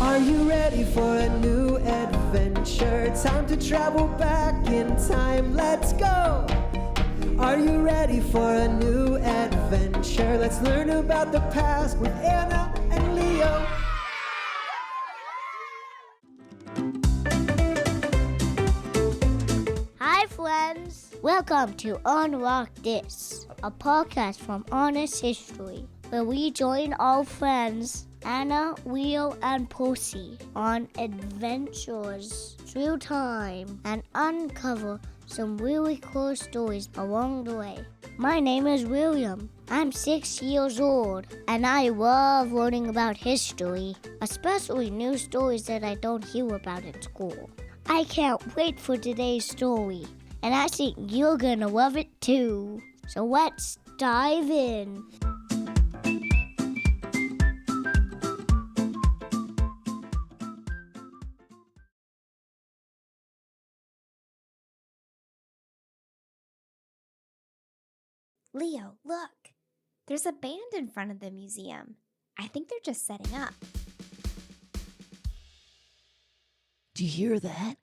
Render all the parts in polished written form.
Are you ready for a new adventure? Time to travel back in time, let's go! Are you ready for a new adventure? Let's learn about the past with Anna and Leo. Hi friends! Welcome to Unlock This, a podcast from Honest History, where we join our friends Anna, Leo, and Percy on adventures through time and uncover some really cool stories along the way. My name is William. I'm 6 years old, and I love learning about history, especially new stories that I don't hear about in school. I can't wait for today's story, and I think you're gonna love it too. So let's dive in. Leo, look. There's a band in front of the museum. I think they're just setting up. Do you hear that?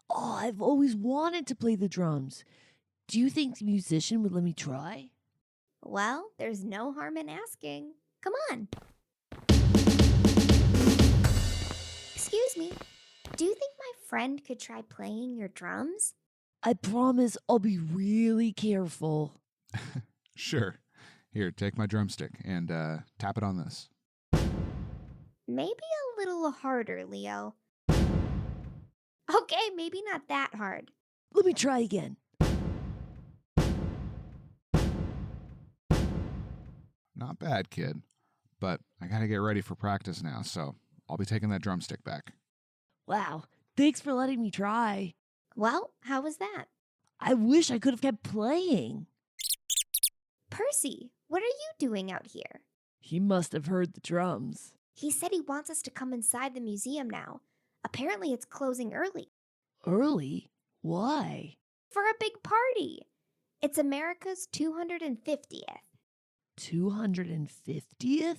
Oh, I've always wanted to play the drums. Do you think the musician would let me try? Well, there's no harm in asking. Come on. Excuse me. Do you think my friend could try playing your drums? I promise I'll be really careful. Sure. Here, take my drumstick and tap it on this. Maybe a little harder, Leo. Okay, maybe not that hard. Let me try again. Not bad, kid. But I gotta get ready for practice now, so I'll be taking that drumstick back. Wow, thanks for letting me try. Well, how was that? I wish I could have kept playing. Percy, what are you doing out here? He must have heard the drums. He said he wants us to come inside the museum now. Apparently it's closing early. Early? Why? For a big party. It's America's 250th. 250th?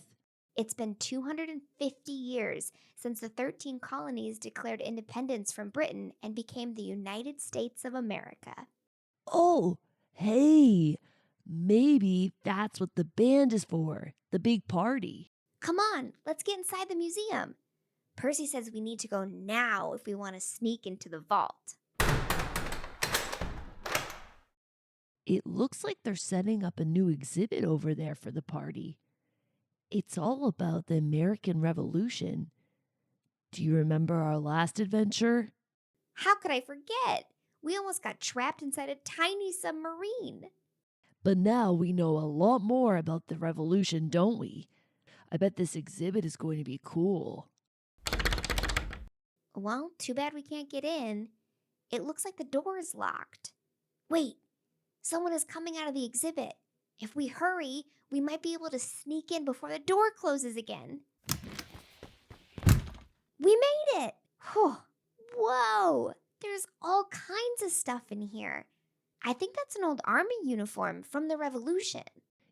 It's been 250 years since the 13 colonies declared independence from Britain and became the United States of America. Oh, hey, maybe that's what the band is for, the big party. Come on, let's get inside the museum. Percy says we need to go now if we want to sneak into the vault. It looks like they're setting up a new exhibit over there for the party. It's all about the American Revolution. Do you remember our last adventure? How could I forget? We almost got trapped inside a tiny submarine. But now we know a lot more about the revolution, don't we? I bet this exhibit is going to be cool. Well, too bad we can't get in. It looks like the door is locked. Wait, someone is coming out of the exhibit. If we hurry, we might be able to sneak in before the door closes again. We made it! Whew. Whoa! There's all kinds of stuff in here. I think that's an old army uniform from the Revolution.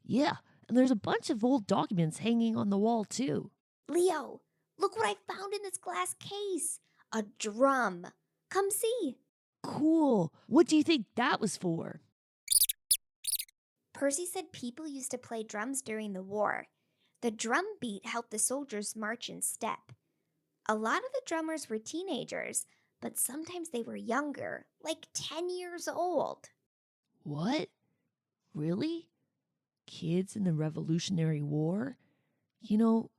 Yeah, and there's a bunch of old documents hanging on the wall, too. Leo, look what I found in this glass case. A drum. Come see. Cool. What do you think that was for? Percy said people used to play drums during the war. The drum beat helped the soldiers march in step. A lot of the drummers were teenagers, but sometimes they were younger, like 10 years old. What? Really? Kids in the Revolutionary War? You know,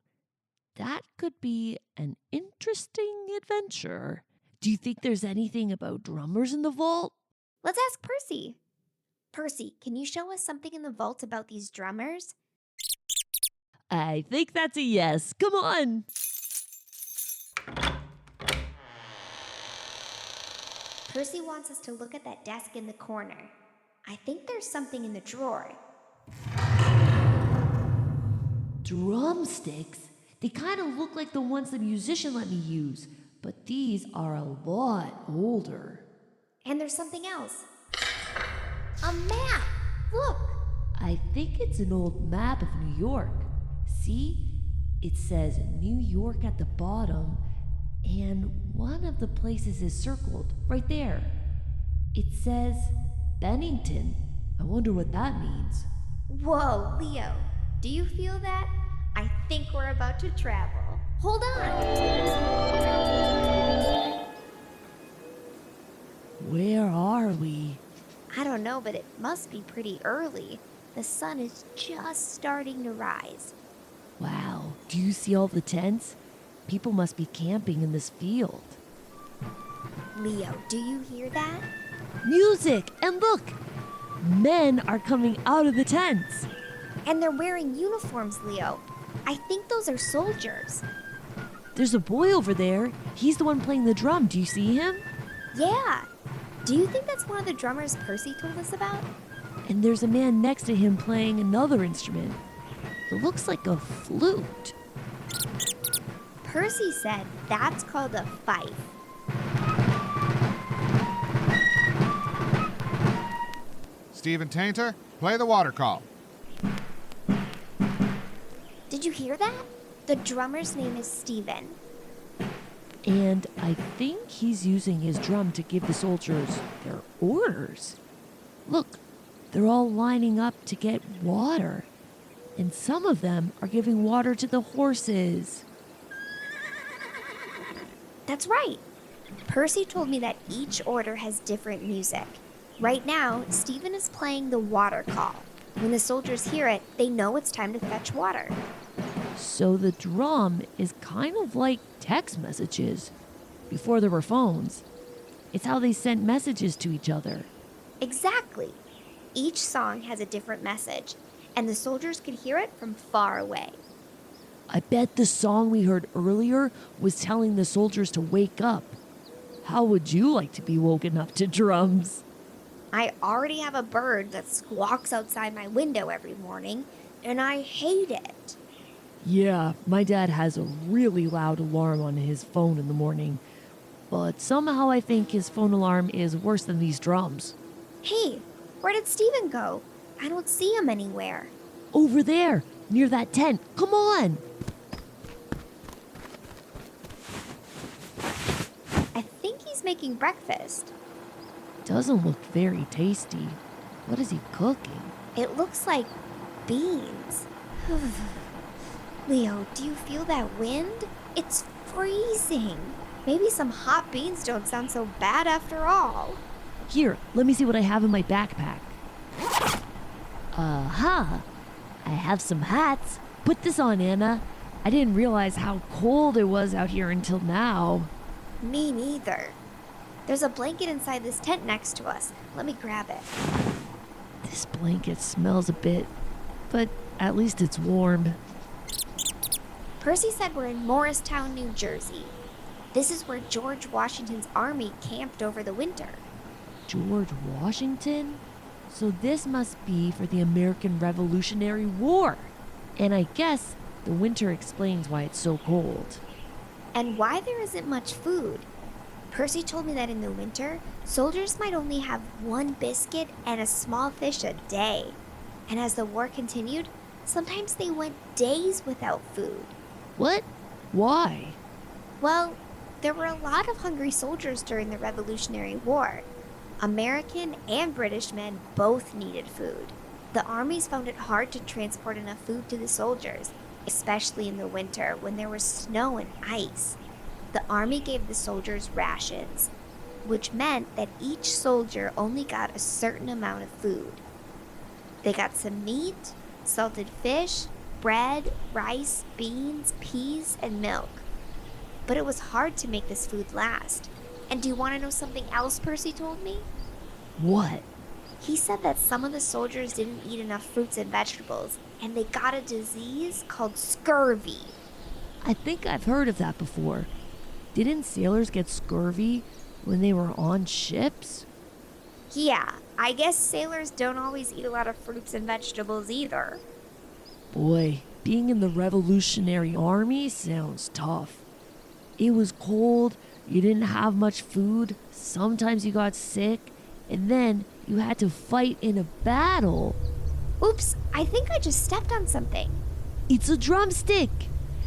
that could be an interesting adventure. Do you think there's anything about drummers in the vault? Let's ask Percy. Percy, can you show us something in the vault about these drummers? I think that's a yes. Come on. Percy wants us to look at that desk in the corner. I think there's something in the drawer. Drumsticks? They kind of look like the ones the musician let me use, but these are a lot older. And there's something else. A map! Look! I think it's an old map of New York. See? It says New York at the bottom And one of the places is circled right there. It says Bennington. I wonder what that means. Whoa, Leo, do you feel that? I think we're about to travel. Hold on. Where are we? I don't know, but it must be pretty early. The sun is just starting to rise. Wow, do you see all the tents? People must be camping in this field. Leo, do you hear that? Music! And look! Men are coming out of the tents. And they're wearing uniforms, Leo. I think those are soldiers. There's a boy over there. He's the one playing the drum. Do you see him? Yeah. Do you think that's one of the drummers Percy told us about? And there's a man next to him playing another instrument. It looks like a flute. Percy said that's called a fife. Stephen Tainter, play the water call. Did you hear that? The drummer's name is Stephen. And I think he's using his drum to give the soldiers their orders. Look, they're all lining up to get water. And some of them are giving water to the horses. That's right. Percy told me that each order has different music. Right now, Stephen is playing the water call. When the soldiers hear it, they know it's time to fetch water. So the drum is kind of like text messages before there were phones. It's how they sent messages to each other. Exactly. Each song has a different message, and the soldiers could hear it from far away. I bet the song we heard earlier was telling the soldiers to wake up. How would you like to be woken up to drums? I already have a bird that squawks outside my window every morning, and I hate it. Yeah, my dad has a really loud alarm on his phone in the morning. But somehow I think his phone alarm is worse than these drums. Hey, where did Stephen go? I don't see him anywhere. Over there, near that tent. Come on! I think he's making breakfast. Doesn't look very tasty. What is he cooking? It looks like beans. Leo, do you feel that wind? It's freezing. Maybe some hot beans don't sound so bad after all. Here, let me see what I have in my backpack. Aha! I have some hats. Put this on, Anna. I didn't realize how cold it was out here until now. Me neither. There's a blanket inside this tent next to us. Let me grab it. This blanket smells a bit, but at least it's warm. Percy said we're in Morristown, New Jersey. This is where George Washington's army camped over the winter. George Washington? So this must be for the American Revolutionary War. And I guess the winter explains why it's so cold. And why there isn't much food. Percy told me that in the winter, soldiers might only have one biscuit and a small fish a day. And as the war continued, sometimes they went days without food. What? Why? Well, there were a lot of hungry soldiers during the Revolutionary War. American and British men both needed food. The armies found it hard to transport enough food to the soldiers, especially in the winter when there was snow and ice. The army gave the soldiers rations, which meant that each soldier only got a certain amount of food. They got some meat, salted fish, bread, rice, beans, peas, and milk. But it was hard to make this food last. And do you want to know something else Percy told me? What? He said that some of the soldiers didn't eat enough fruits and vegetables, and they got a disease called scurvy. I think I've heard of that before. Didn't sailors get scurvy when they were on ships? Yeah, I guess sailors don't always eat a lot of fruits and vegetables either. Boy, being in the Revolutionary Army sounds tough. It was cold, you didn't have much food, sometimes you got sick, and then you had to fight in a battle. Oops, I think I just stepped on something. It's a drumstick!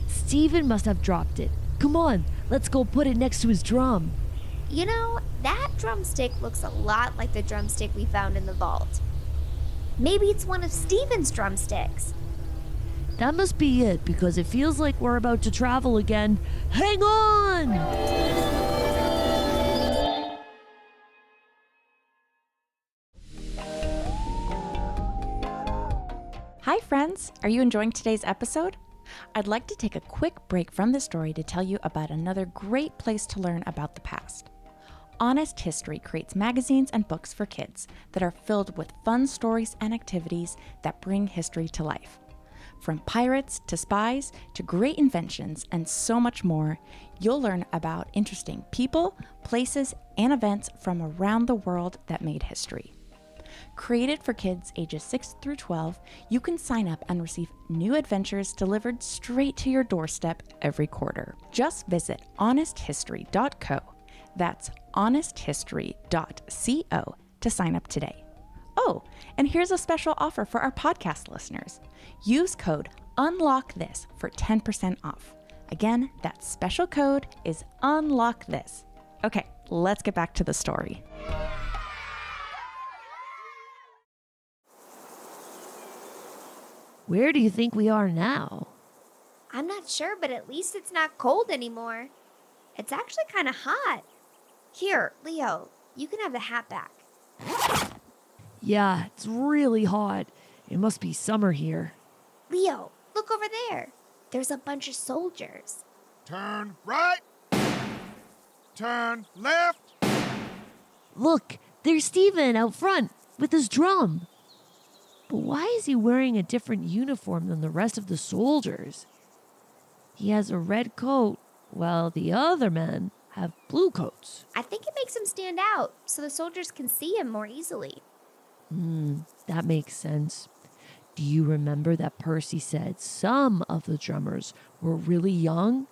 Stephen must have dropped it. Come on, let's go put it next to his drum. You know, that drumstick looks a lot like the drumstick we found in the vault. Maybe it's one of Stephen's drumsticks. That must be it, because it feels like we're about to travel again. Hang on! Hi friends, are you enjoying today's episode? I'd like to take a quick break from the story to tell you about another great place to learn about the past. Honest History creates magazines and books for kids that are filled with fun stories and activities that bring history to life. From pirates to spies to great inventions and so much more, you'll learn about interesting people, places, and events from around the world that made history. Created for kids ages 6 through 12, you can sign up and receive new adventures delivered straight to your doorstep every quarter. Just visit honesthistory.co. That's honesthistory.co to sign up today. Oh, and here's a special offer for our podcast listeners. Use code UNLOCKTHIS for 10% off. Again, that special code is UNLOCKTHIS. Okay, let's get back to the story. Where do you think we are now? I'm not sure, but at least it's not cold anymore. It's actually kind of hot. Here, Leo, you can have the hat back. Yeah, it's really hot. It must be summer here. Leo, look over there. There's a bunch of soldiers. Turn right. Turn left. Look, there's Stephen out front with his drum. But why is he wearing a different uniform than the rest of the soldiers? He has a red coat, while the other men have blue coats. I think it makes him stand out so the soldiers can see him more easily. That makes sense. Do you remember that Percy said some of the drummers were really young?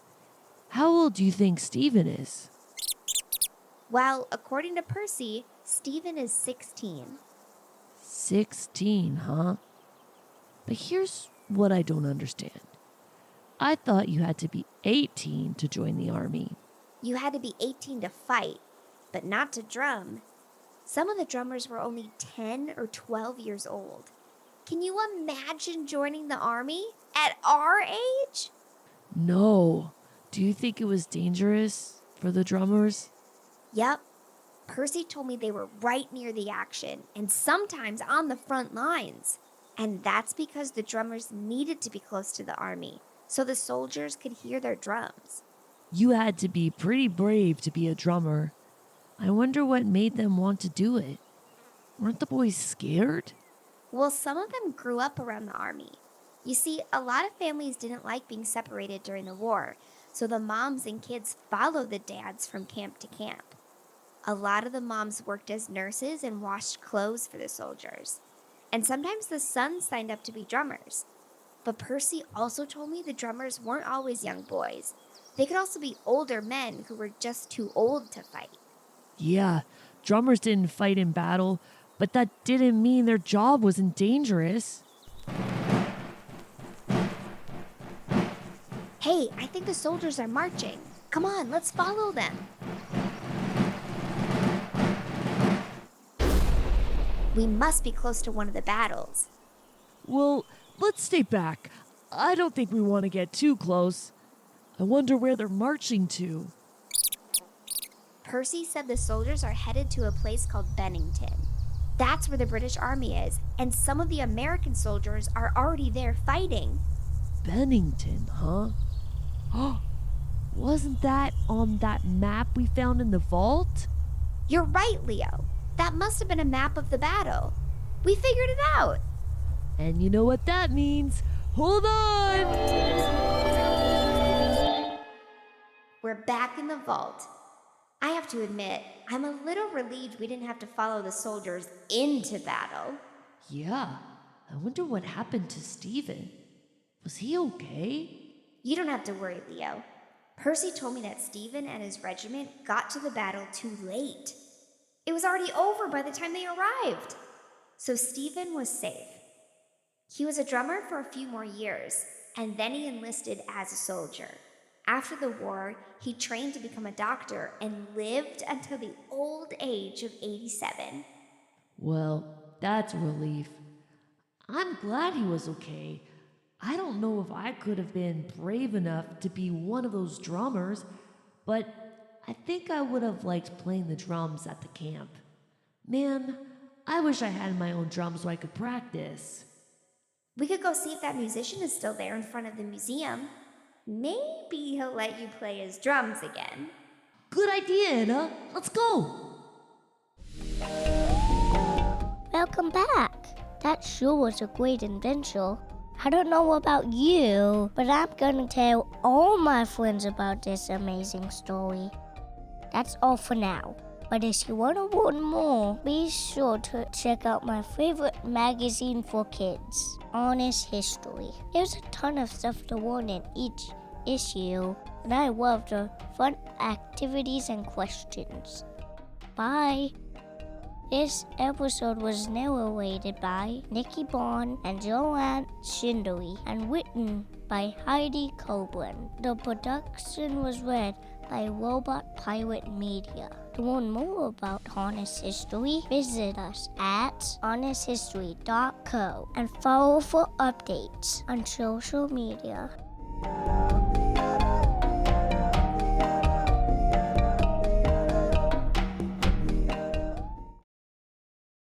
How old do you think Stephen is? Well, according to Percy, Stephen is 16. 16, huh? But here's what I don't understand. I thought you had to be 18 to join the army. You had to be 18 to fight, but not to drum. Some of the drummers were only 10 or 12 years old. Can you imagine joining the army at our age? No. Do you think it was dangerous for the drummers? Yep. Percy told me they were right near the action and sometimes on the front lines. And that's because the drummers needed to be close to the army so the soldiers could hear their drums. You had to be pretty brave to be a drummer. I wonder what made them want to do it. Weren't the boys scared? Well, some of them grew up around the army. You see, a lot of families didn't like being separated during the war, so the moms and kids followed the dads from camp to camp. A lot of the moms worked as nurses and washed clothes for the soldiers. And sometimes the sons signed up to be drummers. But Percy also told me the drummers weren't always young boys. They could also be older men who were just too old to fight. Yeah, drummers didn't fight in battle, but that didn't mean their job wasn't dangerous. Hey, I think the soldiers are marching. Come on, let's follow them. We must be close to one of the battles. Well, let's stay back. I don't think we want to get too close. I wonder where they're marching to. Percy said the soldiers are headed to a place called Bennington. That's where the British Army is, and some of the American soldiers are already there fighting. Bennington, huh? Oh, wasn't that on that map we found in the vault? You're right, Leo. That must have been a map of the battle. We figured it out. And you know what that means. Hold on! We're back in the vault. I have to admit, I'm a little relieved we didn't have to follow the soldiers into battle. Yeah, I wonder what happened to Stephen. Was he okay? You don't have to worry, Leo. Percy told me that Stephen and his regiment got to the battle too late. It was already over by the time they arrived. So Stephen was safe. He was a drummer for a few more years, and then he enlisted as a soldier. After the war, he trained to become a doctor and lived until the old age of 87. Well, that's a relief. I'm glad he was okay. I don't know if I could have been brave enough to be one of those drummers, but I think I would have liked playing the drums at the camp. Man, I wish I had my own drum so I could practice. We could go see if that musician is still there in front of the museum. Maybe he'll let you play his drums again. Good idea, Anna. Let's go. Welcome back. That sure was a great adventure. I don't know about you, but I'm gonna tell all my friends about this amazing story. That's all for now. But if you want to learn more, be sure to check out my favorite magazine for kids, Honest History. There's a ton of stuff to learn in each issue, and I love the fun activities and questions. Bye! This episode was narrated by Nikki Bond and Joanne Schindler and written by Heidi Coburn. The production was read by Robot Pirate Media. To learn more about Honest History, visit us at honesthistory.co and follow for updates on social media.